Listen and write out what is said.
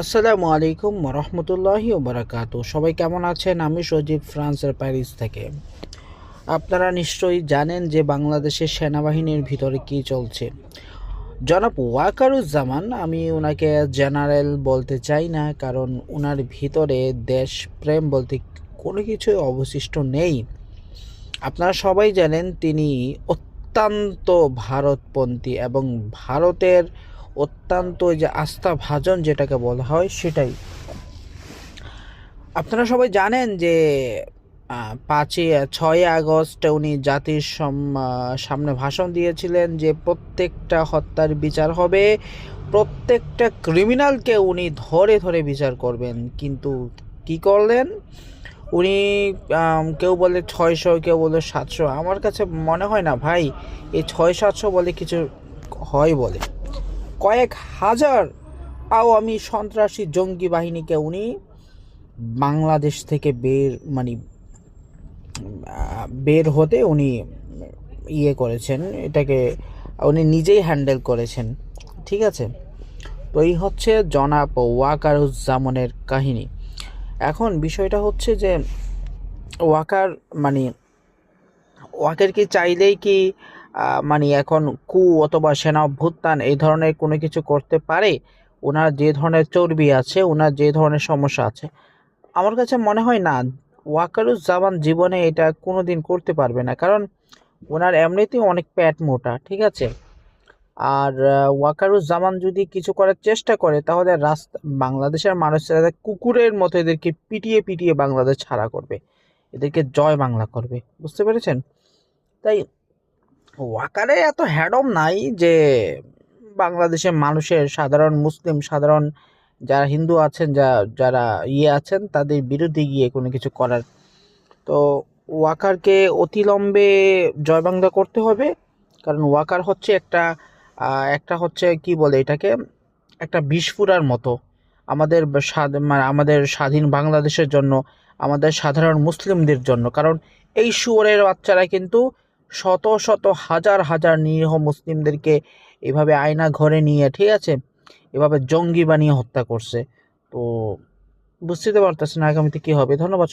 আসসালামু আলাইকুম রহমতুল্লাহি বারাকাতু। সবাই কেমন আছেন? আমি সজীব, ফ্রান্সের প্যারিস থেকে। আপনারা নিশ্চয়ই জানেন যে বাংলাদেশের সেনাবাহিনীর ভিতরে কি চলছে। জনাব ওয়াকারুজ্জামান, আমি ওনাকে জেনারেল বলতে চাই না, কারণ ওনার ভিতরে দেশপ্রেম বলতে কোনো কিছুই অবশিষ্ট নেই। আপনারা সবাই জানেন তিনি অত্যন্ত ভারতপন্থী এবং ভারতের অত্যন্ত যে আস্থাভাজন যেটাকে বলা হয় সেটাই। আপনারা সবাই জানেন যে 6ই আগস্ট উনি জাতির সামনে ভাষণ দিয়েছিলেন যে প্রত্যেকটা হত্যার বিচার হবে, প্রত্যেকটা ক্রিমিনালকে উনি ধরে ধরে বিচার করবেন। কিন্তু কি করলেন উনি? কেউ বলে 600, কেউ বলে 700। আমার কাছে মনে হয় না ভাই এই 600-700 বলে কিছু হয়। বলে কয়েক হাজার আওয়ামী সন্ত্রাসী জঙ্গি বাহিনীকে উনি বাংলাদেশ থেকে বের হতে উনি করেছেন, এটাকে উনি নিজেই হ্যান্ডেল করেছেন। ঠিক আছে, তো এই হচ্ছে জনাব ওয়াকারুজ্জামানের কাহিনী। এখন বিষয়টা হচ্ছে যে ওয়াকার মানে ওয়াকার কি চাইলেই কি এখন অথবা সেনা অভ্যুত্থান এই ধরনের কোনো কিছু করতে পারে? ওনার যে ধরনের চর্বি আছে, ওনার যে ধরনের সমস্যা আছে, আমার কাছে মনে হয় না ওয়াকারুজ্জামান জীবনে এটা কোনোদিন করতে পারবে না। কারণ ওনার এমনিতেই অনেক পেট মোটা, ঠিক আছে। আর ওয়াকারুজ্জামান যদি কিছু করার চেষ্টা করে তাহলে বাংলাদেশের মানুষরা কুকুরের মতো এদেরকে পিটিয়ে পিটিয়ে বাংলাদেশ ছাড়া করবে, এদেরকে জয় বাংলা করবে। বুঝতে পেরেছেন? তাই ওয়াকারে এত হ্যাডম নাই যে বাংলাদেশের মানুষের, সাধারণ মুসলিম, সাধারণ যারা হিন্দু আছেন, যারা আছেন তাদের বিরুদ্ধে গিয়ে কোনো কিছু করার। তো ওয়াকারকে অতিলম্বে জয় বাংলা করতে হবে। কারণ ওয়াকার হচ্ছে একটা হচ্ছে কি বলে এটাকে, একটা বিস্ফোরার মতো আমাদের আমাদের স্বাধীন বাংলাদেশের জন্য, আমাদের সাধারণ মুসলিমদের জন্য। কারণ এই শুয়োরের বাচ্চারা কিন্তু শত শত হাজার হাজার নিরীহ মুসলিমদেরকে এভাবে আয়না ঘরে নিয়ে, ঠিক আছে, এভাবে জঙ্গি বানিয়ে হত্যা করছে। তো বুঝতে পারতেছেন আগামীতে কি হবে। ধন্যবাদ।